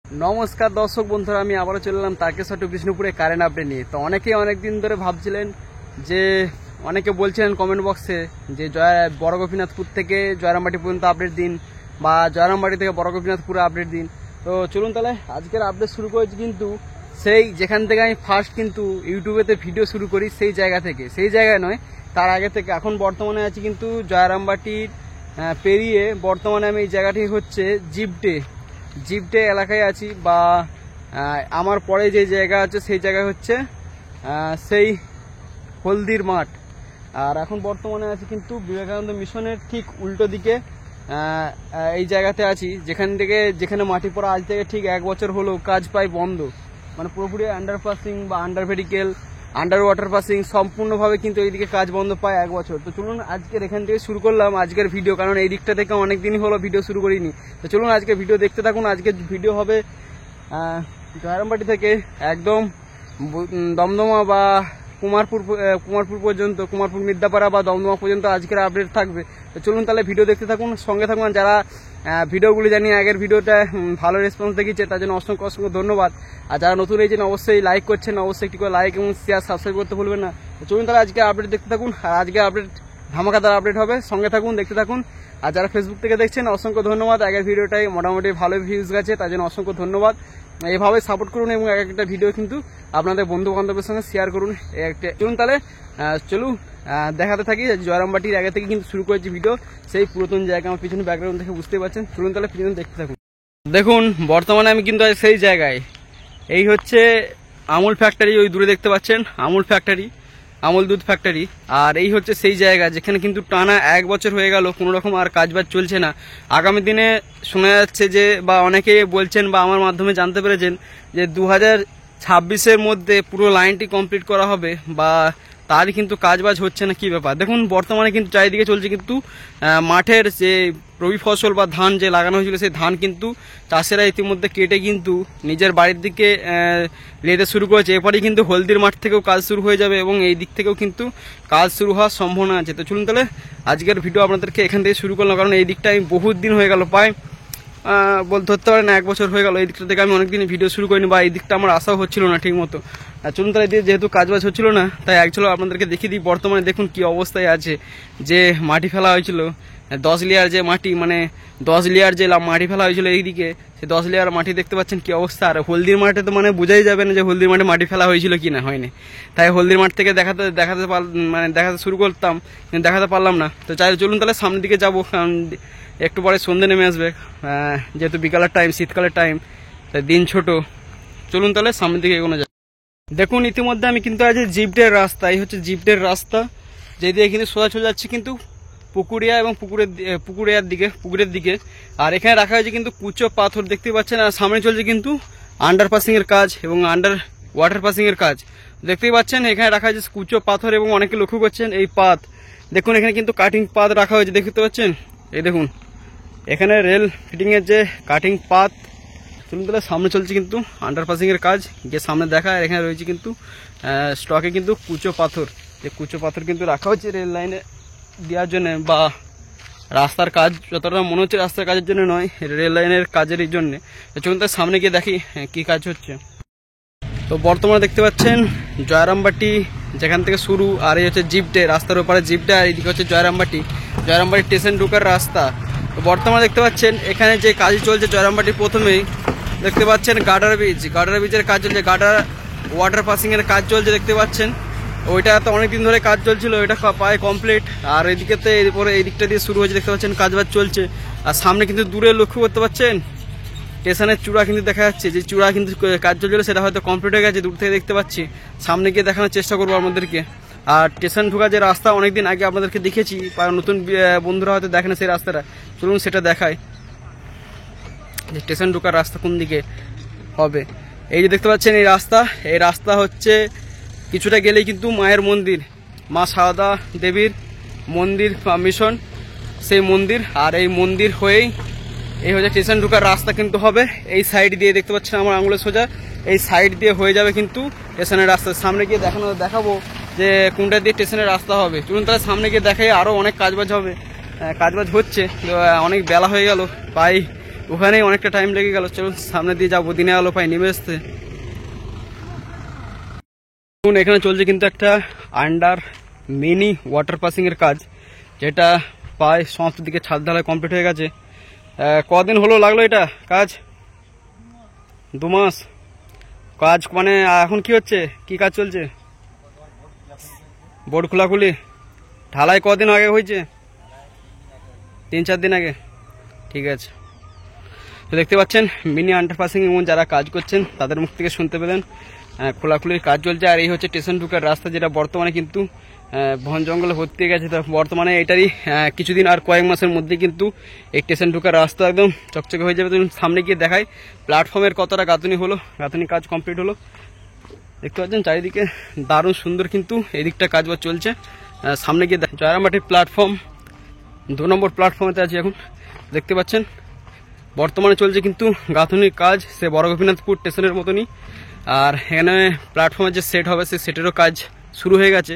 नमस्कार दर्शक बंधुरा আমি আবারো চলে এলাম তারকেশ্বর টু বিষ্ণুপুরে কারেন্ট আপডেট নিয়ে। তো অনেকেই অনেক দিন ধরে ভাবছিলেন যে অনেকে বলছিলেন কমেন্ট বক্সে যে বড় গোপীনাথপুর থেকে জয়রামবাটি পর্যন্ত আপডেট দিন বা জয়রামবাটি থেকে বড় গোপীনাথপুরে আপডেট দিন। তো চলুন তাহলে আজকের আপডেট শুরু করেছি কিন্তু সেই যেখান থেকে আমি ফার্স্ট কিন্তু ইউটিউবেতে ভিডিও শুরু করি সেই জায়গা থেকে, সেই জায়গায় নয় তার আগে থেকে। এখন বর্তমানে আছি কিন্তু জয়রামবাটির পেরিয়ে বর্তমানে আমি এই জায়গাটি হচ্ছে জিপটে এলাকায় আছি বা আমার পরে যে জায়গা আছে সেই জায়গায় হচ্ছে সেই হলদির মাঠ। আর এখন বর্তমানে আছি কিন্তু বিবেকানন্দ মিশনের ঠিক উল্টো দিকে এই জায়গাতে আছি, যেখানে মাটি পড়া আজ থেকে ঠিক 1 বছর হলো কাজ প্রায় বন্ধ, মানে পুরোপুরি আন্ডারপাসিং বা আন্ডার ওয়াটার পাসিং সম্পূর্ণভাবে কিন্তু এইদিকে কাজ বন্ধ পায় 1 বছর। তো চলুন আজকের এখান থেকে শুরু করলাম আজকের ভিডিও, কারণ এই দিকটা থেকে অনেক দিনই হলো ভিডিও শুরু করিনি। তো চলুন আজকে ভিডিও দেখতে থাকুন। আজকের ভিডিও হবে জয়রামবাটি থেকে একদম দমদমা বা কুমারপুর পর্যন্ত, কুমারপুর মিদ্যাপাড়া বা দমদমা পর্যন্ত আজকের আপডেট থাকবে। তো চলুন তাহলে ভিডিও দেখতে থাকুন, সঙ্গে থাকুন। যারা ভিডিওগুলি জানিয়ে আগের ভিডিওটা ভালো রেসপন্স দেখিয়েছে তার জন্য অসংখ্য ধন্যবাদ। আর যারা নতুন এই জন্য অবশ্যই লাইক করছেন, অবশ্যই একটি করে লাইক এবং শেয়ার সাবস্ক্রাইব করতে ভুলবেন না। তো চলুন তাহলে আজকে আপডেট দেখতে থাকুন। আর আজকে আপডেট ধামাকাদার আপডেট হবে, সঙ্গে থাকুন, দেখতে থাকুন। আর যারা ফেসবুক থেকে দেখছেন অসংখ্য ধন্যবাদ। আগের ভিডিওটাই মোটামুটি ভালো ভিউজ গেছে, তার জন্য অসংখ্য ধন্যবাদ। এভাবে সাপোর্ট করুন এবং এক একটা ভিডিও কিন্তু আপনাদের বন্ধু বান্ধবের সঙ্গে শেয়ার করুন। চলুন তাহলে দেখাতে থাকি। জয়রামবাটির আগে থেকে কিন্তু শুরু করেছি ভিডিও, সেই পুরাতন জায়গা আমার পিছনে ব্যাকগ্রাউন্ড দেখে বুঝতে পারছেন। চলুন তাহলে পিছনে দেখতে থাকুন। দেখুন বর্তমানে আমি কিন্তু সেই জায়গায়, এই হচ্ছে আমুল ফ্যাক্টরি, ওই দূরে দেখতে পাচ্ছেন আমুল দুধ ফ্যাক্টরি। আর এই হচ্ছে সেই জায়গা যেখানে কিন্তু টানা 1 বছর হয়ে গেল কোনো রকম আর কাজবাজ চলছে না। আগামী দিনে শোনা যাচ্ছে যে, বা অনেকে বলছেন বা আমার মাধ্যমে জানতে পেরেছেন যে 2026-এর মধ্যে পুরো লাইনটি কমপ্লিট করা হবে, বা তারই কিন্তু কাজবাজ হচ্ছে না। কি ব্যাপার দেখুন, বর্তমানে কিন্তু চারিদিকে চলছে কিন্তু মাঠের যে রবি ফসল বা ধান যে লাগানো হয়েছিল সেই ধান কিন্তু চাষিরা ইতিমধ্যে কেটে কিন্তু নিজের বাড়ির দিকে লেতে শুরু করেছে। এরপরেই কিন্তু হলদির মাঠ থেকেও কাজ শুরু হয়ে যাবে এবং এই দিক থেকেও কিন্তু কাজ শুরু হওয়ার সম্ভাবনা আছে। তো চলুন তাহলে আজকের ভিডিও আপনাদেরকে এখান থেকে শুরু করলাম, কারণ এই দিকটা আমি বহুত দিন হয়ে গেল, প্রায় ধরতে পারেন 1 বছর হয়ে গেল এই দিকটা থেকে আমি অনেকদিন ভিডিও শুরু করিনি, বা এই দিকটা আমার আশাও হচ্ছিল না ঠিক মতো। চলুন তাহলে যেহেতু কাজবাজ হচ্ছিল না, তাই অ্যাকচুয়ালি আপনাদেরকে দেখিয়ে দিই বর্তমানে দেখুন কি অবস্থায় আছে। যে মাটি ফেলা হয়েছিল 10 লেয়ার যে মাটি, মানে 10 লেয়ার যে মাটি ফেলা হয়েছিল এইদিকে, সেই 10 লেয়ার মাটি দেখতে পাচ্ছেন কি অবস্থা। আর হলদির মাঠে তো মানে বোঝাই যাবে না যে হলদির মাঠে মাটি ফেলা হয়েছিল কি না হয়নি, তাই হলদির মাঠ থেকে দেখাতে শুরু করতাম, কিন্তু দেখাতে পারলাম না। তো চলুন তাহলে সামনের দিকে যাবো, কারণ একটু পরে সন্ধ্যে নেমে আসবে, যেহেতু বিকালের টাইম, শীতকালের টাইম, তাই দিন ছোট। চলুন তাহলে সামনের দিকে এগোনো যায়। দেখুন ইতিমধ্যে আমি কিন্তু আছি জিপটের রাস্তা, এই হচ্ছে জিপটের রাস্তা, যেদিকে কিন্তু সোজা চলে যাচ্ছে কিন্তু পুকুরিয়া এবং পুকুরের দিকে। আর এখানে রাখা হয়েছে কিন্তু কুচো পাথর দেখতে পাচ্ছেন। আর সামনে চলছে কিন্তু আন্ডারপাসিং এর কাজ এবং আন্ডার ওয়াটার পাসিং এর কাজ দেখতেই পাচ্ছেন। এখানে রাখা হয়েছে কুচো পাথর এবং অনেকে লক্ষ্য করছেন এই পাত, দেখুন এখানে কিন্তু কাটিং পাত রাখা হয়েছে দেখতে পাচ্ছেন। এই দেখুন এখানে রেল ফিটিং এর যে কাটিং পাত। চলুন তাহলে সামনে চলছে কিন্তু আন্ডারপাসিং এর কাজ, যে সামনে দেখা। আর এখানে রয়েছে কিন্তু স্টকে কিন্তু কুচো পাথর, যে কুচো পাথর কিন্তু রাখা হচ্ছে রেল লাইনে দেওয়ার জন্য, বা রাস্তার কাজ যতটা মনে হচ্ছে রাস্তার কাজের জন্য নয়, রেল লাইনের কাজের জন্য। চলুন তার সামনে গিয়ে দেখি কি কাজ হচ্ছে। তো বর্তমানে দেখতে পাচ্ছেন জয়রামবাটি যেখান থেকে শুরু, আর এই হচ্ছে জিপটে, রাস্তার ওপারে জিপটে, আর এইদিকে হচ্ছে জয়রামবাটি স্টেশন ঢোকার রাস্তা। তো বর্তমানে দেখতে পাচ্ছেন এখানে যে কাজ চলছে জয়রামবাটির প্রথমেই দেখতে পাচ্ছেন গার্ডার ব্রিজের কাজ চলছে, গার্ডার ওয়াটার পাসিং এর কাজ চলছে দেখতে পাচ্ছেন। ওইটা তো অনেকদিন ধরে কাজ চলছিল, ওইটা প্রায় কমপ্লিট। আর এদিকেতে এরপরে এই দিকটা দিয়ে শুরু হয়েছে দেখতে পাচ্ছেন, কাজবাজ চলছে। আর সামনে কিন্তু দূরে লক্ষ্য করতে পাচ্ছেন স্টেশনের চূড়া কিন্তু দেখা যাচ্ছে, যে চূড়া কিন্তু কাজ চলছিল সেটা হয়তো কমপ্লিট হয়ে গেছে, দূর থেকে দেখতে পাচ্ছি। সামনে গিয়ে দেখানোর চেষ্টা করবো আপনাদেরকে। আর স্টেশন ঢোকার যে রাস্তা অনেকদিন আগে আপনাদেরকে দেখেছি, নতুন বন্ধুরা হয়তো দেখেন সেই রাস্তাটা, চলুন সেটা দেখায় যে স্টেশন ঢোকার রাস্তা কোন দিকে হবে। এই যে দেখতে পাচ্ছেন এই রাস্তা হচ্ছে কিছুটা গেলেই কিন্তু মায়ের মন্দির, মা সারদা দেবীর মন্দির বা মিশন, সেই মন্দির। আর এই মন্দির হয়েই এই হচ্ছে স্টেশন ঢোকার রাস্তা কিন্তু হবে। এই সাইড দিয়ে দেখতে পাচ্ছেন আমার আঙুলের সোজা, এই সাইড দিয়ে হয়ে যাবে কিন্তু স্টেশনের রাস্তা। সামনে গিয়ে দেখাবো যে কোনটা দিয়ে স্টেশনের রাস্তা হবে। চলুন তাহলে সামনে গিয়ে দেখাই, আরও অনেক কাজবাজ হবে, কাজবাজ হচ্ছে। অনেক বেলা হয়ে গেল, প্রায় ওখানেই অনেকটা টাইম লেগে গেল। চলুন সামনে দিয়ে যাবো, দিনের আলো পাই নেমে আসতে। এখানে চলছে কিন্তু একটা আন্ডার মিনি ওয়াটার পাসিং এর কাজ, যেটা প্রায় সমস্ত দিকে ছাদ ঢালাই কমপ্লিট হয়ে গেছে। কদিন হলো লাগলো এটা কাজ? 2 মাস কাজ। মানে এখন কি হচ্ছে, কি কাজ চলছে? বোর্ড খোলাখুলি। ঢালাই কদিন আগে হয়েছে? 3-4 দিন আগে। ঠিক আছে। তো দেখতে পাচ্ছেন মিনি আন্ডারপাসিং এবং যারা কাজ করছেন তাদের মুখ থেকে শুনতে পেলেন খোলাখুলির কাজ চলছে। আর এই হচ্ছে স্টেশন ঢুকার রাস্তা, যেটা বর্তমানে কিন্তু বন জঙ্গলে ভর্তি হয়ে গেছে। তো বর্তমানে এটারই কিছুদিন আর কয়েক মাসের মধ্যে কিন্তু এই স্টেশন ঢুকার রাস্তা একদম চকচকে হয়ে যাবে। তো সামনে গিয়ে দেখাই প্ল্যাটফর্মের কতটা গাঁথনি হলো, গাঁথনি কাজ কমপ্লিট হলো। দেখতে পাচ্ছেন চারিদিকে দারুণ সুন্দর কিন্তু এদিকটা কাজ বাজ চলছে। সামনে গিয়ে জয়রামবাটি প্ল্যাটফর্ম 2 নম্বর প্ল্যাটফর্মেতে আছে এখন। দেখতে পাচ্ছেন বর্তমানে চলছে কিন্তু গাঁথনির কাজ সে বড় গোপীনাথপুর স্টেশনের মতনই। আর এখানে প্ল্যাটফর্মে যে সেট হবে সেই সেটেরও কাজ শুরু হয়ে গেছে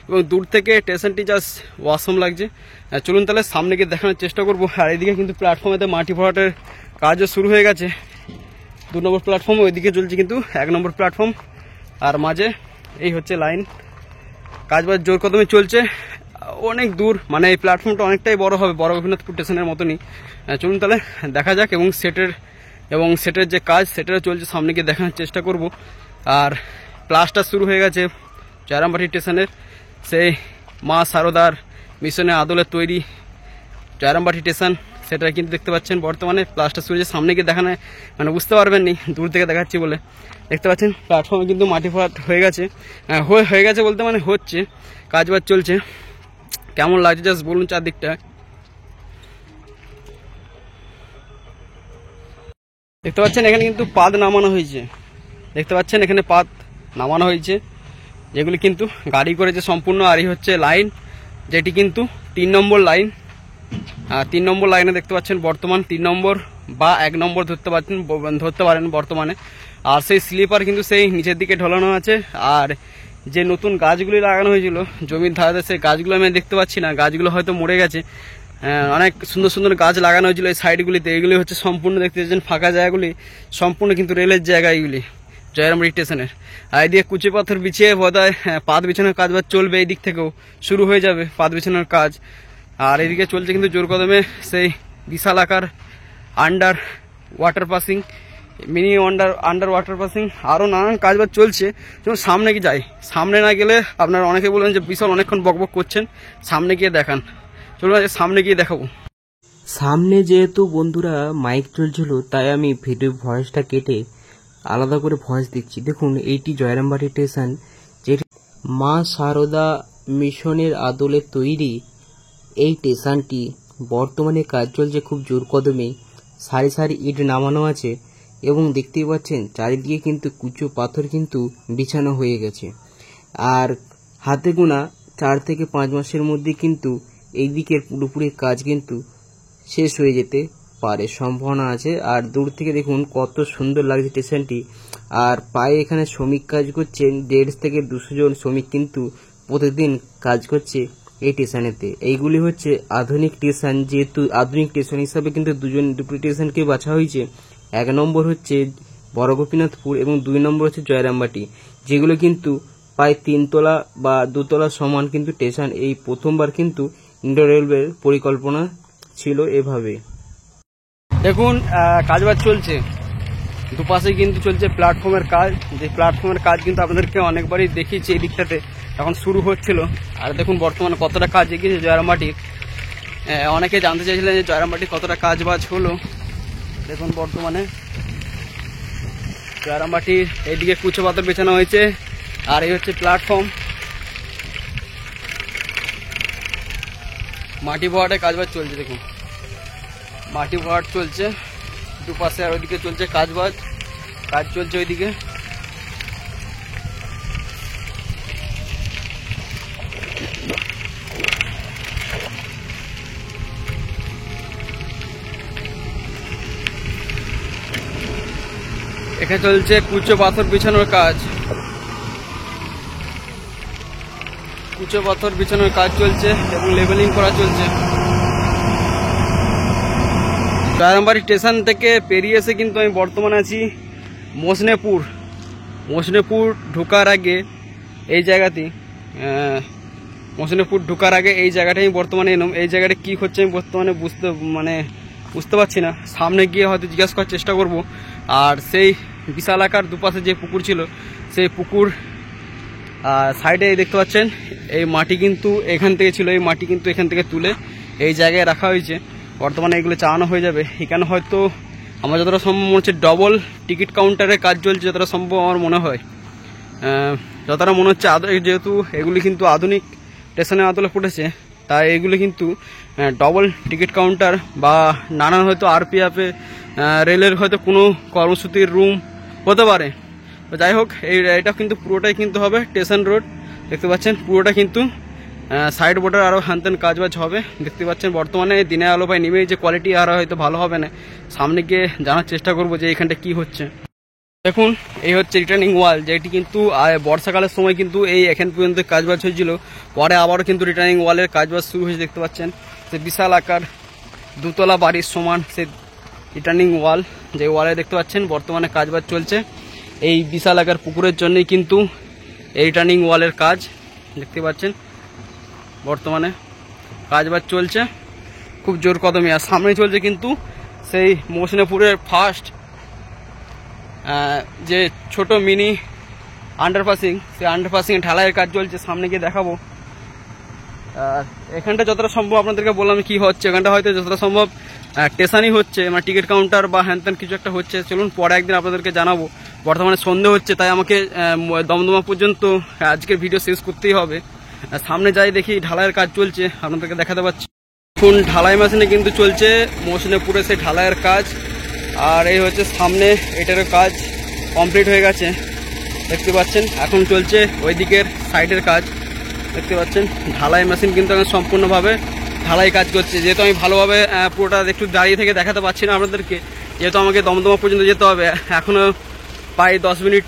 এবং দূর থেকে স্টেশনটি জাস্ট ওয়াসম লাগছে। চলুন তাহলে সামনে গিয়ে দেখানোর চেষ্টা করবো। আর এদিকে কিন্তু প্ল্যাটফর্মেতে মাটি ভরাটের কাজও শুরু হয়ে গেছে। 2 নম্বর প্ল্যাটফর্ম, ওইদিকে চলছে কিন্তু 1 নম্বর প্ল্যাটফর্ম। আর মাঝে এই হচ্ছে লাইন, কাজ বাজ জোর কদমে চলছে। অনেক দূর, মানে এই প্ল্যাটফর্মটা অনেকটাই বড় হবে বড় গোপীনাথপুর স্টেশনের মতনই। চলুন তাহলে দেখা যাক। এবং সেটের যে কাজ সেটারও চলছে, সামনে গিয়ে দেখানোর চেষ্টা করব। আর প্লাস্টার শুরু হয়ে গেছে জয়রামবাটি স্টেশনের, সেই মা শারদার মিশনের আদলে তৈরি জয়রামবাটি স্টেশন, সেটা কিন্তু দেখতে পাচ্ছেন বর্তমানে প্লাস্টার শুরু হয়েছে। সামনে গিয়ে দেখানো মানে বুঝতে পারবেন নি, দূর থেকে দেখাচ্ছি বলে। দেখতে পাচ্ছেন প্ল্যাটফর্মে কিন্তু মাটি ভরাট হয়ে গেছে। হয়ে গেছে বলতে মানে হচ্ছে, কাজ বাজ চলছে। কেমন লাগছে জাস্ট বলুন চারদিকটা। দেখতে পাচ্ছেন এখানে কিন্তু পাত নামানো হয়েছে। দেখতে পাচ্ছেন এখানে পাত নামানো হয়েছে, যেগুলি কিন্তু গাড়ি করেছে সম্পূর্ণ। আর এই হচ্ছে লাইন, যেটি কিন্তু 3 নম্বর লাইন। 3 নম্বর লাইনে দেখতে পাচ্ছেন বর্তমান 3 নম্বর বা 1 নম্বর ধরতে পারেন বর্তমানে। আর সেই স্লিপার কিন্তু সেই নিচের দিকে ঢলানো আছে। আর যে নতুন গাছগুলি লাগানো হয়েছিল জমির ধারে, সেই গাছগুলো আমি দেখতে পাচ্ছি না, গাছগুলো হয়তো মরে গেছে। অনেক সুন্দর সুন্দর গাছ লাগানো হয়েছিল এই সাইডগুলিতে, এগুলি হচ্ছে সম্পূর্ণ দেখতে পাচ্ছেন ফাঁকা জায়গাগুলি সম্পূর্ণ কিন্তু রেলের জায়গা এগুলি জয়রামবাটি স্টেশনের। আর এদিকে কুচি পাথর বিছিয়ে বোধহয় পাত বিছানোর কাজ বাজ চলবে, এই দিক থেকেও শুরু হয়ে যাবে পাত বিছানোর কাজ। আর এদিকে চলছে কিন্তু জোর কদমে সেই বিশাল আকার under water passing, mini under water passing, আরও নানান কাজ বাজ চলছে। যেমন সামনে কি যাই, সামনে না গেলে আপনারা অনেকে বলবেন যে বিশাল অনেকক্ষণ বকবক করছেন, সামনে গিয়ে দেখান। চলুন সামনে গিয়ে দেখাবো। সামনে যেহেতু বন্ধুরা মাইক চলছিল, তাই আমি ভিডিও ভয়েসটা কেটে আলাদা করে ভয়েস দিচ্ছি। দেখুন এইটি জয়রামবাটি স্টেশন, যেটি মা শারদা মিশনের আদলে তৈরি এই স্টেশনটি বর্তমানে কাজ চলছে খুব জোর কদমে। সারি সারি ইট নামানো আছে এবং দেখতেই পাচ্ছেন চারিদিকে কিন্তু কুচো পাথর কিন্তু বিছানো হয়ে গেছে। আর হাতে গোনা 4 থেকে 5 মাসের মধ্যে কিন্তু এই দিকের পুরোপুরি কাজ কিন্তু শেষ হয়ে যেতে পারে, সম্ভাবনা আছে। আর দূর থেকে দেখুন কত সুন্দর লাগছে স্টেশনটি। আর পায়ে এখানে শ্রমিক কাজ করছেন, 150 থেকে 200 জন শ্রমিক কিন্তু প্রতিদিন কাজ করছে এই স্টেশনেতে। এইগুলি হচ্ছে আধুনিক স্টেশন, যেহেতু আধুনিক স্টেশন হিসাবে কিন্তু দুটি স্টেশনকে বাছা হয়েছে। 1 নম্বর হচ্ছে বড় গোপীনাথপুর এবং 2 নম্বর হচ্ছে জয়রামবাটি, যেগুলো কিন্তু প্রায় 3 তলা বা 2 তলা সমান কিন্তু স্টেশন। এই প্রথমবার কিন্তু ইন্ডিয়ান রেলওয়ের পরিকল্পনা ছিল এভাবে। দেখুন কাজবাজ চলছে, দুপাশে কিন্তু চলছে প্ল্যাটফর্মের কাজ। যে প্ল্যাটফর্মের কাজ কিন্তু আপনাদেরকে অনেকবারই দেখিয়েছি এই দিকটাতে, এখন শুরু হচ্ছিল। আর দেখুন বর্তমানে কতটা কাজ এগিয়েছে জয়রামবাটির। অনেকে জানতে চাইছিলেন যে জয়রামবাটির কতটা কাজ বাজ হলো। দেখুন বর্তমানে জয়রামবাটির এইদিকে কুচো পাথর বেছানো হয়েছে। আর এই হচ্ছে প্ল্যাটফর্ম, মাটি ভরাটের কাজ বাজ চলছে। দেখুন মাটি ভরাট চলছে দুপাশে, আর ওইদিকে চলছে কাজ চলছে ওইদিকে। এখানে চলছে কুচো পাথর বিছানোর কাজ, কুচো পাথর বিছানোর কাজ চলছে এবং লেবেলিং করা চলছে। জয়রামবাটি স্টেশন থেকে পেরিয়ে এসে কিন্তু আমি বর্তমানে আছি মসনেপুর ঢোকার আগে এই জায়গাতেই মসনেপুর ঢোকার আগে এই জায়গাটাই আমি বর্তমানে এলাম। এই জায়গাটা কী হচ্ছে আমি বর্তমানে বুঝতে পারছি না। সামনে গিয়ে হয়তো জিজ্ঞাসা করার চেষ্টা করব। আর সেই বিশাল আকার দুপাশে যে পুকুর ছিল সেই পুকুর সাইডে দেখতে পাচ্ছেন এই মাটি কিন্তু এখান থেকে ছিল, এই মাটি কিন্তু এখান থেকে তুলে এই জায়গায় রাখা হয়েছে। বর্তমানে এগুলো চালানো হয়ে যাবে। এখানে হয়তো আমার যতটা সম্ভব মনে হচ্ছে ডবল টিকিট কাউন্টারের কাজ চলছে, যতটা সম্ভব আমার মনে হয়। যতটা মনে হচ্ছে যেহেতু এগুলি কিন্তু আধুনিক স্টেশনের আদলে পড়েছে, তাই এগুলি কিন্তু ডবল টিকিট কাউন্টার বা নানান হয়তো আরপিএফে রেলের হয়তো কোনো কর্মসূচির রুম হতে পারে। তো যাই হোক, এটা কিন্তু পুরোটাই কিন্তু হবে স্টেশন রোড। দেখতে পাচ্ছেন পুরোটা কিন্তু সাইড বোর্ডার আরও হ্যানত্যান কাজবাজ হবে। দেখতে পাচ্ছেন বর্তমানে দিনের আলো পায় নেমেই যে কোয়ালিটি আর হয়তো ভালো হবে না। সামনে গিয়ে জানার চেষ্টা করব যে এখানটা কি হচ্ছে। দেখুন এই হচ্ছে রিটার্নিং ওয়াল, যেটি কিন্তু বর্ষাকালের সময় কিন্তু এই এখান পর্যন্ত কাজবাজ হয়েছিল। পরে আবারও কিন্তু রিটার্নিং ওয়ালের কাজবাজ শুরু হয়েছে। দেখতে পাচ্ছেন সে বিশাল আকার দুতলা বাড়ির সমান সে রিটার্নিং ওয়াল, যে ওয়ালে দেখতে পাচ্ছেন বর্তমানে কাজবাজ চলছে। এই বিশাল আকার পুকুরের জন্যই কিন্তু এই রিটার্নিং ওয়ালের কাজ দেখতে পাচ্ছেন বর্তমানে কাজবাজ চলছে খুব জোর কদমে। আর সামনে চলছে কিন্তু সেই মসনেপুরের ফার্স্ট যে ছোট মিনি আন্ডারপাসিং, সেই আন্ডারপাসিংয়ে ঢালাইয়ের কাজ চলছে। সামনে গিয়ে দেখাবো। আর এখানটা যতটা সম্ভব আপনাদেরকে বললাম কি হচ্ছে। এখানটা হয়তো যতটা সম্ভব স্টেশনই হচ্ছে, মানে টিকিট কাউন্টার বা হ্যানত্যান কিছু একটা হচ্ছে। চলুন পরে একদিন আপনাদেরকে জানাবো। বর্তমানে সন্ধে হচ্ছে, তাই আমাকে দমদমা পর্যন্ত আজকের ভিডিও শেষ করতেই হবে। সামনে যাই দেখি ঢালাইয়ের কাজ চলছে, আপনাদেরকে দেখাতে পাচ্ছি। এখন ঢালাই মেশিনে কিন্তু চলছে মসনেপুরে সেই ঢালাইয়ের কাজ। আর এই হচ্ছে সামনে এটারও কাজ কমপ্লিট হয়ে গেছে দেখতে পাচ্ছেন। এখন চলছে ওই দিকের সাইডের কাজ দেখতে পাচ্ছেন। ঢালাই মেশিন কিন্তু এখন সম্পূর্ণভাবে ঢালাই কাজ করছে। যেহেতু আমি ভালোভাবে পুরোটা একটু দাঁড়িয়ে থেকে দেখাতে পারছি না আপনাদেরকে, যেহেতু আমাকে দমদমা পর্যন্ত যেতে হবে। এখনও প্রায় 10 মিনিট।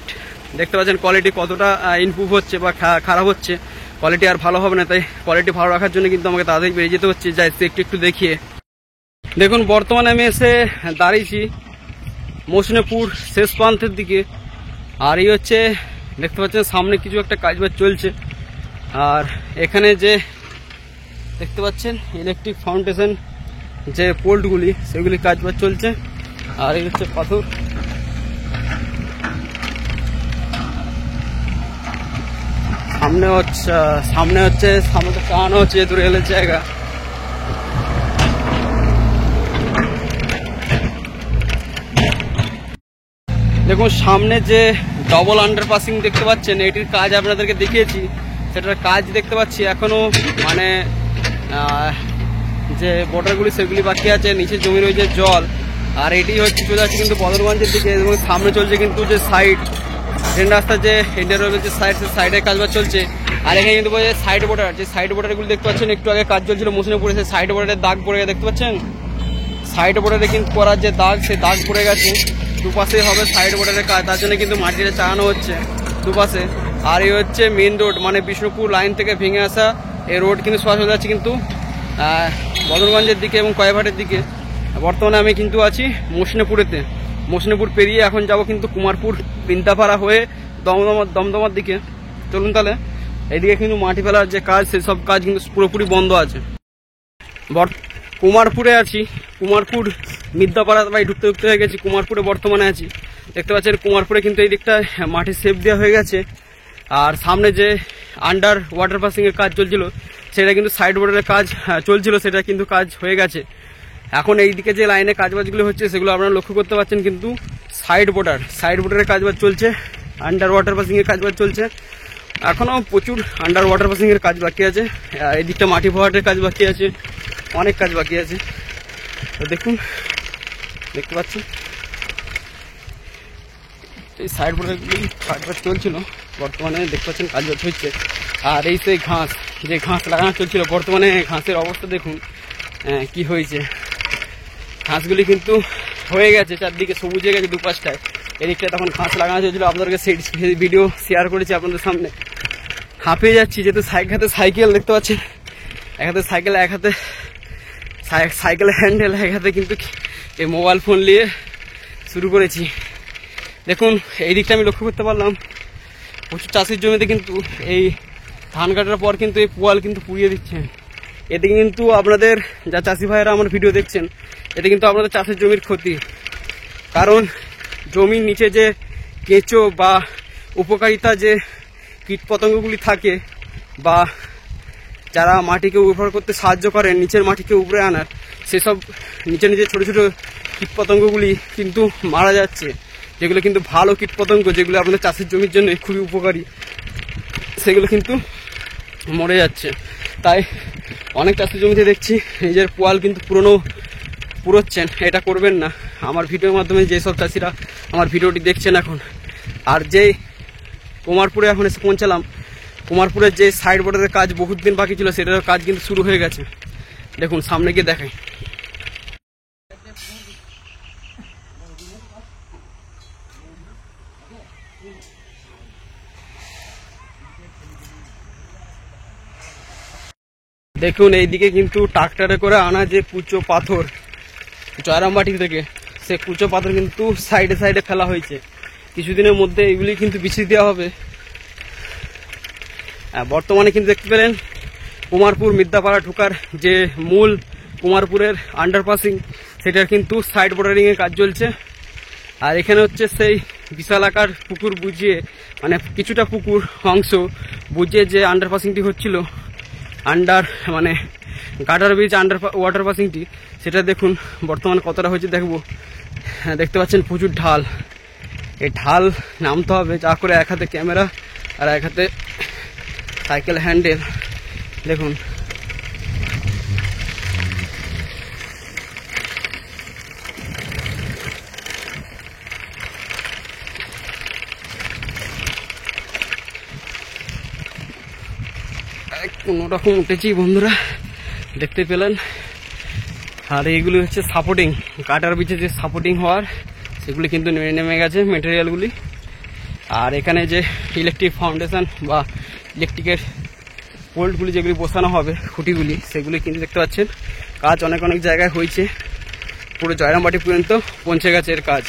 দেখতে পাচ্ছেন কোয়ালিটি কতটা ইমপ্রুভ হচ্ছে বা খারাপ হচ্ছে। কোয়ালিটি আর ভালো হবে না, তাই কোয়ালিটি ভালো রাখার জন্য কিন্তু আমাকে তাড়াতাড়ি বেরিয়ে যেতে হচ্ছে। যাই একটু দেখিয়ে দেখুন। বর্তমানে আমি এসে দাঁড়িয়েছি মসনেপুর শেষ প্রান্তের দিকে। আর এই হচ্ছে দেখতে পাচ্ছেন সামনে কিছু একটা কাজবাজ চলছে। আর এখানে যে দেখতে পাচ্ছেন ইলেকট্রিক ফাউন্ডেশন যে পোল্টগুলি, সেগুলি কাজবাজ চলছে। আর এই হচ্ছে পাথর। সামনে হচ্ছে সামনে টানো হচ্ছে যেহেতু রেলের জায়গা। দেখুন সামনে যে ডবল আন্ডারপাসিং দেখতে পাচ্ছেন, এটির কাজ আপনাদেরকে দেখিয়েছি। সেটার কাজ দেখতে পাচ্ছি এখনো মানে যে বর্ডারগুলি সেগুলি বাকি আছে, নিচে জমি রয়েছে জল। আর এটি হচ্ছে চলে যাচ্ছে কিন্তু বদরগঞ্জের দিকে। এবং সামনে চলছে কিন্তু যে সাইড ট্রেন রাস্তার যে ইন্ডিয়া রেলওয়ের যে সাইড, সেই সাইডের কাজবাজ চলছে। আর এখানে কিন্তু সাইড বর্ডার, যে সাইড বর্ডারগুলি দেখতে পাচ্ছেন একটু আগে কাজ চলছিল মসনেপুরে, সেই সাইড বর্ডারের দাগ পড়ে গেছে দেখতে পাচ্ছেন। সাইড বর্ডারে কিন্তু করার যে দাগ, সেই দাগ পড়ে গেছে। দুপাশেই হবে সাইড বর্ডারের কাজ, তার জন্য কিন্তু মাটিটা চালানো হচ্ছে দুপাশে। আর এই হচ্ছে মেন রোড, মানে বিষ্ণুপুর লাইন থেকে ভেঙে আসা এই রোড কিন্তু সরাসরি যাচ্ছে কিন্তু বদরগঞ্জের দিকে এবং কয়েভাটের দিকে। বর্তমানে আমি কিন্তু আছি মসনেপুরেতে। মসনেপুর পেরিয়ে এখন যাব কিন্তু কুমারপুর পিন্তাপাড়া হয়ে দমদমার দিকে। চলুন তাহলে। এইদিকে কিন্তু মাটি ফেলার যে কাজ, সেসব কাজ কিন্তু পুরোপুরি বন্ধ আছে। কুমারপুরে আছি, কুমারপুর মিদ্যাপাড়া ভাই ঢুকতে হয়ে গেছি। কুমারপুরে বর্তমানে আছি। দেখতে পাচ্ছেন কুমারপুরে কিন্তু এই দিকটা মাটির শেপ দেওয়া হয়ে গেছে। আর সামনে যে আন্ডার ওয়াটার পাসিংয়ের কাজ চলছিল, সেটা কিন্তু সাইড বোর্ডের কাজ চলছিল, সেটা কিন্তু কাজ হয়ে গেছে। এখন এই দিকে যে লাইনে কাজবাজগুলো হচ্ছে সেগুলো আপনারা লক্ষ্য করতে পারছেন কিন্তু সাইড বোর্ডারের কাজবাজ চলছে, আন্ডার ওয়াটার পাসিংয়ের কাজবাজ চলছে। এখনও প্রচুর আন্ডার ওয়াটার পাসিংয়ের কাজ বাকি আছে। এই দিকটা মাটি ভরাটের কাজ বাকি আছে, অনেক কাজ বাকি আছে। তো দেখুন, দেখতে পাচ্ছেন এই সাইড বোর্ডারগুলি কাজবাজ চলছিল, বর্তমানে দেখতে পাচ্ছেন কাজবাজ হচ্ছে। আর এই সেই ঘাস, যে ঘাস লাগানো চলছিল, বর্তমানে ঘাসের অবস্থা দেখুন কি হয়েছে। ঘাসগুলি কিন্তু হয়ে গেছে, চারদিকে সবুজ হয়ে গেছে দুপাশটায়। এদিকটায় তখন ঘাস লাগানো চলছিল, আপনাদেরকে সেই ভিডিও শেয়ার করেছি আপনাদের সামনে। হাঁপিয়ে যাচ্ছি যেহেতু হাতে সাইকেল দেখতে পাচ্ছেন, এক হাতে সাইকেল, এক হাতে সাইকেলের হ্যান্ডেল, এক হাতে কিন্তু এই মোবাইল ফোন নিয়ে শুরু করেছি। দেখুন এই দিকটা আমি লক্ষ্য করতে পারলাম প্রচুর চাষের জমিতে কিন্তু এই ধান কাটার পর কিন্তু এই পোয়াল কিন্তু পুড়িয়ে দিচ্ছেন। এতে কিন্তু আপনাদের যা চাষি ভাইয়েরা আমার ভিডিও দেখছেন, এতে কিন্তু আপনাদের চাষের জমির ক্ষতি। কারণ জমির নিচে যে কেঁচো বা উপকারিতা যে কীটপতঙ্গগুলি থাকে বা যারা মাটিকে উর্বর করতে সাহায্য করেন, নিচের মাটিকে উপরে আনার, সেসব নিচে নিচে ছোটো ছোটো কীটপতঙ্গগুলি কিন্তু মারা যাচ্ছে, যেগুলো কিন্তু ভালো কীটপতঙ্গ, যেগুলো আপনাদের চাষের জমির জন্য খুবই উপকারী, সেগুলো কিন্তু মরে যাচ্ছে। তাই অনেক চাষের জমিতে দেখছি নিজের পোয়াল কিন্তু পুরোচ্ছেন। এটা করবেন না। আমার ভিডিওর মাধ্যমে যেসব চাষিরা আমার ভিডিওটি দেখছেন এখন, আর যেই কুমারপুরে এখন এসে পৌঁছালাম, কুমারপুরের যে সাইড বোর্ডের কাজ বহুত দিন বাকি ছিল, সেটার কাজ কিন্তু শুরু হয়ে গেছে। দেখুন সামনে গিয়ে দেখাই। দেখুন এইদিকে কিন্তু ট্রাক্টরে করে আনা যে কুচো পাথর জয়রামবাটি থেকে, সে কুচো পাথর কিন্তু সাইডে সাইডে ফেলা হয়েছে। কিছুদিনের মধ্যে এগুলি কিন্তু বিছিয়ে দেওয়া হবে। বর্তমানে কিন্তু দেখতে পেলেন কুমারপুর মিদ্যাপাড়া ঢোকার যে মূল কুমারপুরের আন্ডারপাসিং, সেটার কিন্তু সাইড বর্ডারিংয়ের কাজ চলছে। আর এখানে হচ্ছে সেই বিশাল আকার পুকুর বুঝিয়ে, মানে কিছুটা পুকুর অংশ বুঝিয়ে যে আন্ডারপাসিংটি হচ্ছিল, মানে গাটার ব্রিজ ওয়াটার পাসিংটি, সেটা দেখুন বর্তমানে কতটা হয়েছে দেখবো। দেখতে পাচ্ছেন প্রচুর ঢাল। এই ঢাল নামতে হবে যা করে এক হাতে ক্যামেরা আর এক হাতে সাইকেল হ্যান্ডেল। দেখুন কোনো রকম উঠেছি বন্ধুরা, দেখতে পেলেন। আর এইগুলি হচ্ছে সাপোর্টিং, কাটার বিচে যে সাপোর্টিং হওয়ার, সেগুলি কিন্তু নেমে গেছে মেটেরিয়ালগুলি। আর এখানে যে ইলেকট্রিক ফাউন্ডেশন বা ইলেকট্রিকের পোল্টগুলি যেগুলি বসানো হবে, খুঁটিগুলি, সেগুলি কিন্তু দেখতে পাচ্ছেন কাজ অনেক অনেক জায়গায় হয়েছে। পুরো জয়রামবাটি পর্যন্ত পৌঁছে গেছে এর কাজ।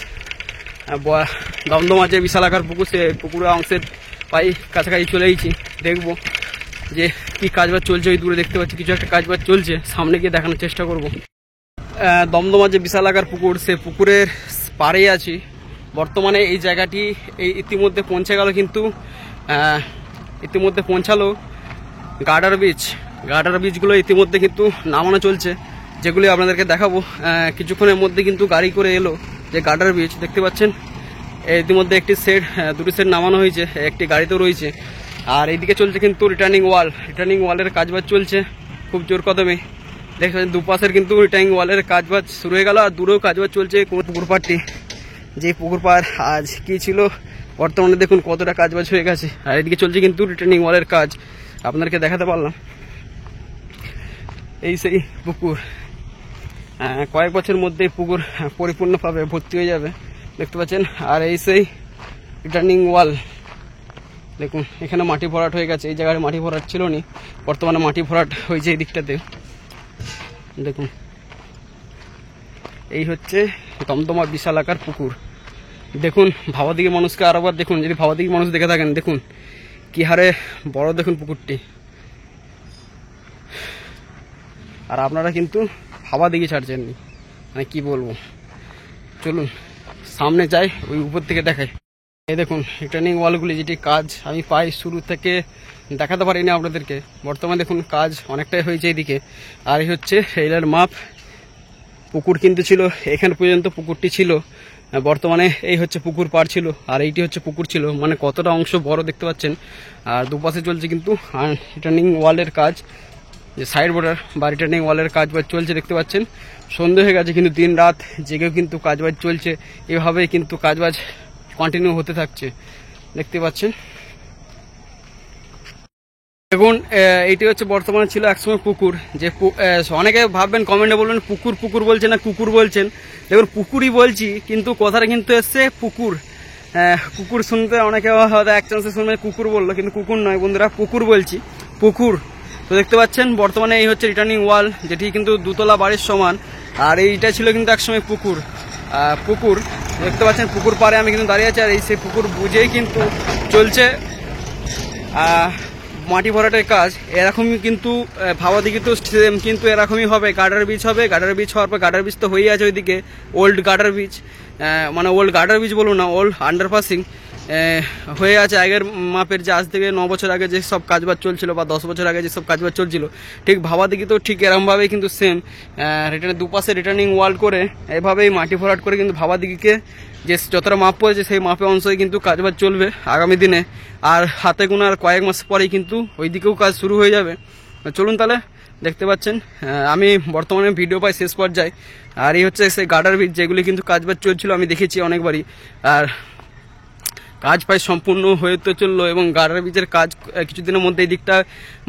দমদমা যে বিশাল আকার পুকুর, সে পুকুরের অংশের প্রায় কাছাকাছি চলে গেছি। দেখবো যে কি কাজবাজ চলছে। ওই দূরে দেখতে পাচ্ছি কিছু একটা কাজবাজ চলছে, সামনে গিয়ে দেখানোর চেষ্টা করব। দমদমা যে বিশাল আকার পুকুর, সে পুকুরের পাড়েই আছি বর্তমানে। এই জায়গাটি ইতিমধ্যে পৌঁছে গেল, কিন্তু ইতিমধ্যে পৌঁছালো গার্ডার বীজগুলো ইতিমধ্যে কিন্তু নামানো চলছে, যেগুলি আপনাদেরকে দেখাবো। কিছুক্ষণের মধ্যে কিন্তু গাড়ি করে এলো যে গার্ডার বীজ দেখতে পাচ্ছেন। ইতিমধ্যে একটি সেট, দুটি সেট নামানো হয়েছে, একটি গাড়িতেও রয়েছে। আর এইদিকে চলছে কিন্তু রিটার্নিং ওয়ালের কাজবাজ চলছে খুব জোর কদমে। দেখতে পাচ্ছেন দুপাশের কিন্তু রিটার্নিং ওয়ালের কাজবাজ শুরু হয়ে গেল। আর দূরেও কাজবাজ চলছে পুকুর পাড়টি, যে পুকুর পাড় আজ কি ছিল, বর্তমানে দেখুন কতটা কাজবাজ হয়ে গেছে। আর এদিকে চলছে কিন্তু রিটার্নিং ওয়ালের কাজ, আপনাদেরকে দেখাতে পারলাম। এই সেই পুকুর, কয়েক বছরের মধ্যে পুকুর পরিপূর্ণভাবে ভর্তি হয়ে যাবে, দেখতে পাচ্ছেন। আর এই সেই রিটার্নিং ওয়াল, দেখুন এখানে মাটি ভরাট হয়ে গেছে। এই জায়গায় মাটি ভরাট ছিল না, বর্তমানে মাটি ভরাট হয়েছে এই দিকটাতে। দেখুন এই হচ্ছে দমদমা বিশাল আকার পুকুর। দেখুন ভাবাদিঘি মানুষকে আরেকবার দেখুন, যদি ভাবাদিঘি মানুষ দেখে থাকেন, দেখুন কি হারে বড় দেখুন পুকুরটি। আর আপনারা কিন্তু ভাবাদিঘি ছাড়ছেননি, মানে কি বলবো। চলুন সামনে যাই, ওই উপর থেকে দেখাই। এই দেখুন রিটার্নিং ওয়ালগুলি, যেটি কাজ আমি পাই শুরু থেকে দেখাতে পারিনি আপনাদেরকে। বর্তমানে দেখুন কাজ অনেকটাই হয়েছে এইদিকে। আর এই হচ্ছে রেলের মাপ। পুকুর কিন্তু ছিল এখান পর্যন্ত, পুকুরটি ছিল। বর্তমানে এই হচ্ছে পুকুর পাড় ছিল, আর এইটি হচ্ছে পুকুর ছিল, মানে কতটা অংশ বড় দেখতে পাচ্ছেন। আর দুপাশে চলছে কিন্তু রিটার্নিং ওয়ালের কাজ, যে সাইড বর্ডার বা রিটার্নিং ওয়ালের কাজবাজ চলছে দেখতে পাচ্ছেন। সন্ধে হয়ে গেছে, কিন্তু দিন রাত জেগেও কিন্তু কাজবাজ চলছে। এভাবেই কিন্তু কাজবাজ কন্টিনিউ হতে থাকছে, দেখতে পাচ্ছেন। দেখুন এইটি হচ্ছে বর্তমানে ছিল একসময় পুকুর। যে অনেকে ভাববেন, কমেন্টে বলবেন পুকুর বলছেন না কুকুর বলছেন। দেখুন পুকুরই বলছি, কিন্তু কথাটা কিন্তু এসছে পুকুর। কুকুর শুনতে অনেকে হয়তো এক চান্সে শুনবে কুকুর বললো, কিন্তু কুকুর নয় বন্ধুরা, পুকুর বলছি, পুকুর। তো দেখতে পাচ্ছেন বর্তমানে এই হচ্ছে রিটার্নিং ওয়াল, যেটি কিন্তু দুতলা বাড়ির সমান। আর এইটা ছিল কিন্তু একসময় পুকুর। পুকুর দেখতে পাচ্ছেন, পুকুর পাড়ে আমি কিন্তু দাঁড়িয়ে আছি, আর এই সেই পুকুর বুঝেই কিন্তু চলছে মাটি ভরাটের কাজ। এরকমই কিন্তু ভাবাদিকে তো সেম কিন্তু এরকমই হবে, গার্ডার ব্রিজ হবে। গার্ডার ব্রিজ হওয়ার পর গার্ডার ব্রিজ তো হয়েই আছে ওইদিকে, ওল্ড গার্ডার ব্রিজ, মানে ওল্ড গার্ডার ব্রিজ বলুন না, ওল্ড আন্ডারপাসিং হয়ে আছে আগের মাপের, যে আজ থেকে 9 বছর আগে যে সব কাজবাজ চলছিল বা 10 বছর আগে যেসব কাজবাজ চলছিল, ঠিক ভাবাদিকে তো ঠিক এরমভাবেই কিন্তু সেম দুপাশে রিটার্নিং ওয়াল করে এভাবেই মাটি ভরাট করে কিন্তু ভাবাদিকে যে যতটা মাপ পড়েছে সেই মাপে অংশই কিন্তু কাজবাজ চলবে আগামী দিনে। আর হাতে গোনার কয়েক মাস পরেই কিন্তু ওই দিকেও কাজ শুরু হয়ে যাবে। চলুন তাহলে, দেখতে পাচ্ছেন আমি বর্তমানে ভিডিও পাই শেষ পর্যায়ে। আর এই হচ্ছে সেই গার্ডার ব্রিজ, যেগুলি কিন্তু কাজবাজ চলছিল, আমি দেখেছি অনেকবারই। আর কাজ প্রায় সম্পূর্ণ হয়ে তো চললো, এবং গার্ডার ব্রিজের কাজ কিছুদিনের মধ্যে এই দিকটা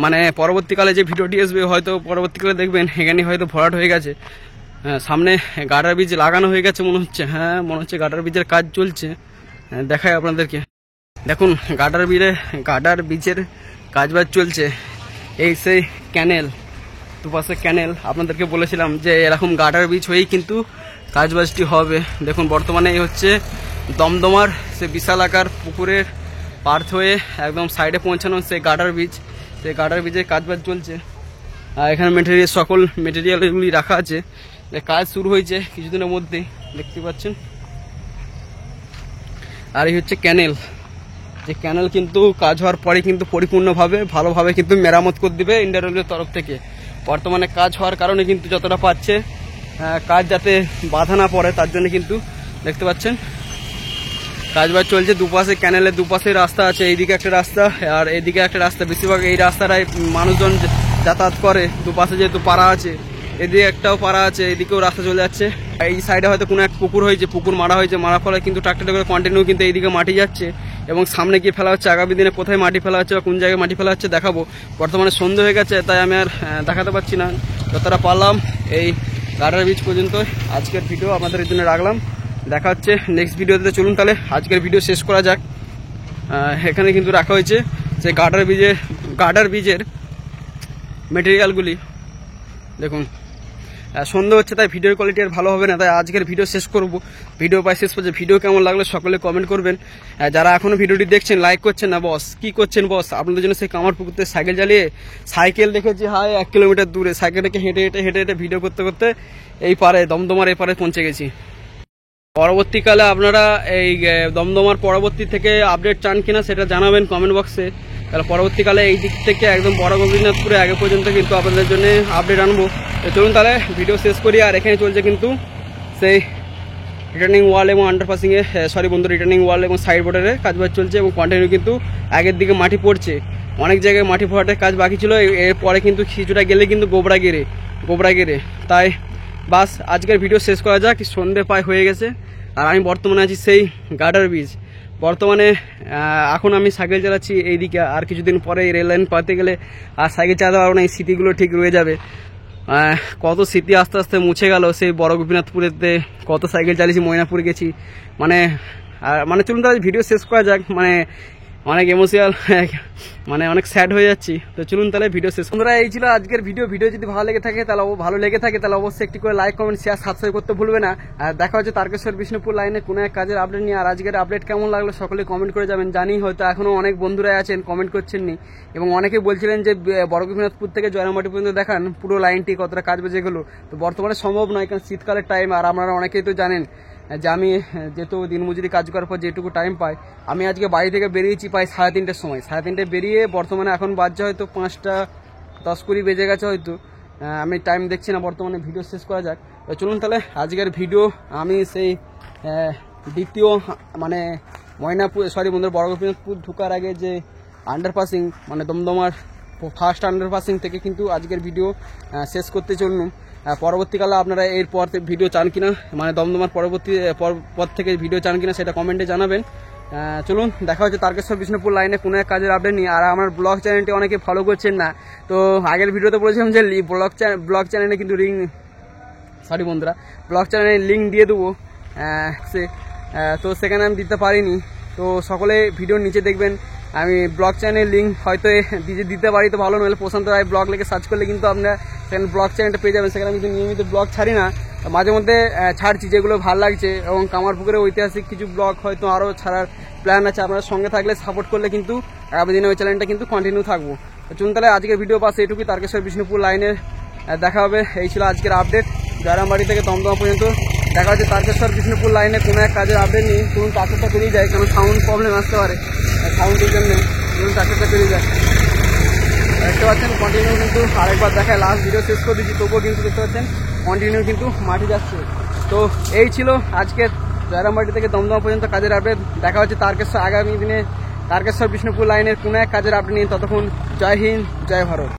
মানে পরবর্তীকালে যে ভিডিওটি আসবে হয়তো পরবর্তীকালে দেখবেন এখানে হয়তো ভরাট হয়ে গেছে। সামনে গার্ডার ব্রিজ লাগানো হয়ে গেছে মনে হচ্ছে, হ্যাঁ মনে হচ্ছে গার্ডার ব্রিজের কাজ চলছে। দেখাই আপনাদেরকে, দেখুন গার্ডার ব্রিজের কাজবাজ চলছে। এই সেই ক্যানেল, দুপাশে ক্যানেল, আপনাদেরকে বলেছিলাম যে এরকম গার্ডার ব্রিজ হয়েই কিন্তু কাজবাজটি হবে। দেখুন বর্তমানে এই হচ্ছে দমদমার সে বিশাল আকার পুকুরের পার্থ হয়ে একদম সাইডে পৌঁছানো সেই গার্ডার ব্রিজ, সেই গার্ডার ব্রিজের কাজবাজ চলছে। আর এখানে সকল মেটেরিয়ালগুলি রাখা আছে, কাজ শুরু হয়েছে কিছুদিনের মধ্যেই, দেখতে পাচ্ছেন। আর এই হচ্ছে ক্যানেল, যে ক্যানেল কিন্তু কাজ হওয়ার পরে কিন্তু পরিপূর্ণভাবে ভালোভাবে কিন্তু মেরামত করে দিবে ইন্ডিয়ান রেলওয়ের তরফ থেকে। বর্তমানে কাজ হওয়ার কারণে কিন্তু যতটা পাচ্ছে কাজ যাতে বাধা না পড়ে তার জন্য কিন্তু দেখতে পাচ্ছেন কাজবাজ চলছে। দুপাশে ক্যানেলের দুপাশে রাস্তা আছে, এইদিকে একটা রাস্তা আর এইদিকে একটা রাস্তা, বেশিরভাগ এই রাস্তাটায় মানুষজন যাতায়াত করে। দুপাশে যেহেতু পাড়া আছে, এদিকে একটাও পাড়া আছে, এদিকেও রাস্তা চলে যাচ্ছে। এই সাইডে হয়তো কোনো এক পুকুর হয়েছে, পুকুর মারা হয়েছে, মারা ফলে কিন্তু ট্রাক্টর করে কন্টিনিউ কিন্তু এইদিকে মাটি যাচ্ছে, এবং সামনে গিয়ে ফেলা হচ্ছে। আগামী দিনে কোথায় মাটি ফেলা হচ্ছে বা কোন জায়গায় মাটি ফেলা হচ্ছে দেখাবো। বর্তমানে সন্ধ্যে হয়ে গেছে, তাই আমি আর দেখাতে পারছি না। যতটা পারলাম এই গার্ডার ব্রিজ পর্যন্ত আজকের ভিডিও আপনাদের জন্য রাখলাম। দেখা হচ্ছে নেক্সট ভিডিওতে। চলুন তাহলে আজকের ভিডিও শেষ করা যাক। এখানে কিন্তু রাখা হয়েছে যে গার্ডার ব্রিজের মেটেরিয়ালগুলি। দেখুন সন্ধ্যা হচ্ছে, তাই ভিডিওর কোয়ালিটি আর ভালো হবে না, তাই আজকের ভিডিও শেষ করব। ভিডিও পাই শেষ পর্যন্ত। ভিডিও কেমন লাগলো সকলে কমেন্ট করবেন। যারা এখনো ভিডিওটি দেখছেন লাইক করছেন না, বস কি করছেন বস? আপনাদের জন্য সেই কামারপুকুরতে সাইকেল চালিয়ে, সাইকেল দেখেছি হাই 1 কিলোমিটার দূরে, সাইকেল রেখে হেঁটে হেঁটে ভিডিও করতে করতে এই পারে দমদমার এই পারে পৌঁছে গেছি। পরবর্তীকালে আপনারা এই দমদমার পরবর্তী থেকে আপডেট চান কিনা সেটা জানাবেন কমেন্ট বক্সে। তাহলে পরবর্তীকালে এই দিক থেকে একদম বড় গোপীনাথপুরে আগে পর্যন্ত কিন্তু আপনাদের জন্য আপডেট আনবো। চলুন তাহলে ভিডিও শেষ করি। আর এখানে চলছে কিন্তু সেই রিটার্নিং ওয়াল এবং আন্ডারপাসিংয়ে রিটার্নিং ওয়াল এবং সাইড বোর্ডারের কাজবাজ চলছে, এবং কন্টিনিউ কিন্তু আগের দিকে মাটি পড়ছে। অনেক জায়গায় মাটি ভরাটের কাজ বাকি ছিল, এরপরে কিন্তু কিছুটা গেলে কিন্তু গোবরা গেড়ে। তাই বাস আজকের ভিডিও শেষ করা যাক। সন্ধে প্রায় হয়ে গেছে, আর আমি বর্তমানে আছি সেই গার্ডার ব্রিজ। বর্তমানে এখন আমি সাইকেল চালাচ্ছি এইদিকে, আর কিছুদিন পরে রেল লাইন পাতে গেলে আর সাইকেল চালাতে পারবো না, এই স্মৃতিগুলো ঠিক রয়ে যাবে। কত স্মৃতি আস্তে আস্তে মুছে গেল। সেই বড় গোপীনাথপুরেতে কত সাইকেল চালিয়েছি, ময়নাপুর গেছি, মানে চলুন তাহলে ভিডিও শেষ করা যাক। মানে অনেক ইমোশনাল, মানে অনেক স্যাড হয়ে যাচ্ছি। তো চলুন তাহলে ভিডিও শেষ। বন্ধুরা এই ছিল আজকের ভিডিও যদি ভালো লেগে থাকে তাহলে অবশ্যই একটি করে লাইক কমেন্ট শেয়ার সাবস্ক্রাইব করতে ভুলবে না। আর দেখা হচ্ছে তারকেশ্বর বিষ্ণুপুর লাইনে কোনো এক কাজের আপডেট নিয়ে। আর আজকের আপডেট কেমন লাগলো সকলে কমেন্ট করে যাবেন। জানি হয়তো এখনো অনেক বন্ধুরাই আছেন কমেন্ট করছেননি, এবং অনেকেই বলছিলেন যে বড় গোপীনাথপুর থেকে জয়রামবাটি পর্যন্ত দেখান পুরো লাইনটি কতটা কাজ বেজে গেলো। তো বর্তমানে সম্ভব নয়, কারণ শীতকালের টাইম। আর আপনারা অনেকেই তো জানেন যে আমি যেহেতু দিনমজুরি কাজ করার পর যেটুকু টাইম পাই, আমি আজকে বাড়ি থেকে বেরিয়েছি প্রায় 3:30টার সময়। 3:30টায় বেরিয়ে বর্তমানে এখন বাজছে হয়তো 5টা 10-20 বেজে গেছে হয়তো। আমি টাইম দেখছি না বর্তমানে। ভিডিও শেষ করা যাক। তো চলুন তাহলে আজকের ভিডিও আমি সেই দ্বিতীয় মানে বড় গোপীনাথপুর ঢোকার আগে যে আন্ডারপাসিং মানে দমদমার ফার্স্ট আন্ডারপাসিং থেকে কিন্তু আজকের ভিডিও শেষ করতে চলুন। পরবর্তীকালে আপনারা এরপর ভিডিও চান কিনা, মানে দমদমার পর থেকে ভিডিও চান কিনা সেটা কমেন্টে জানাবেন। চলুন দেখা হচ্ছে তারকেশ্বর বিষ্ণুপুর লাইনে কোনো এক কাজের আপডেট নিয়ে। আর আমার ব্লগ চ্যানেলটি অনেকে ফলো করছেন না, তো আগের ভিডিওতে বলেছিলাম যে ব্লগ চ্যানেলে কিন্তু ব্লগ চ্যানেলে লিঙ্ক দিয়ে দেবো, তো সেখানে আমি দিতে পারিনি। তো সকলে ভিডিওর নিচে দেখবেন আমি ব্লগ চ্যানেলের লিঙ্ক হয়তো দিতে পারি, তো ভালো, নইলে প্রশান্ত রায় ব্লগ লিখে সার্চ করলে কিন্তু আপনারা সেখানে ব্লগ চ্যানেলটা পেয়ে যাবেন। সেখানে আমি কিন্তু নিয়মিত ব্লগ ছাড়ি না, মাঝে মধ্যে ছাড়ছি যেগুলো ভালো লাগছে, এবং কামারপুকুরের ঐতিহাসিক কিছু ব্লগ হয়তো আরও ছাড়ার প্ল্যান আছে। আপনারা সঙ্গে থাকলে, সাপোর্ট করলে কিন্তু আগামী দিনে ওই চ্যানেলটা কিন্তু কন্টিনিউ থাকবো। তো চলুন তাহলে আজকের ভিডিও পাশে এটুকুই। তারকেশ্বর বিষ্ণুপুর লাইনের দেখা হবে। এই ছিল আজকের আপডেট। জয়রামবাড়ি থেকে দমদমা পর্যন্ত দেখা হচ্ছে তারকেশ্বর বিষ্ণুপুর লাইনে কোনো এক কাজের আপডেট নিয়ে। চলুন তারকেশ্বর পেরিয়ে যায়, কারণ সাউন্ড প্রবলেম আসতে পারে, সাউন্ডের জন্য। চলুন তারকেশ্বর পেরিয়ে যায়। দেখতে পাচ্ছেন কন্টিনিউ কিন্তু আরেকবার দেখায়, লাস্ট ভিডিও শেষ করে দিচ্ছি, তবুও কিন্তু দেখতে পাচ্ছেন কন্টিনিউ কিন্তু মাটি যাচ্ছে। তো এই ছিল আজকের জয়রামবাড়ি থেকে দমদমা পর্যন্ত কাজের আপডেট। দেখা হচ্ছে তারকেশ্বর আগামী দিনে তারকেশ্বর বিষ্ণুপুর লাইনের কোনো এক কাজের আপডেট নিয়ে। ততক্ষণ জয় হিন্দ, জয় ভারত।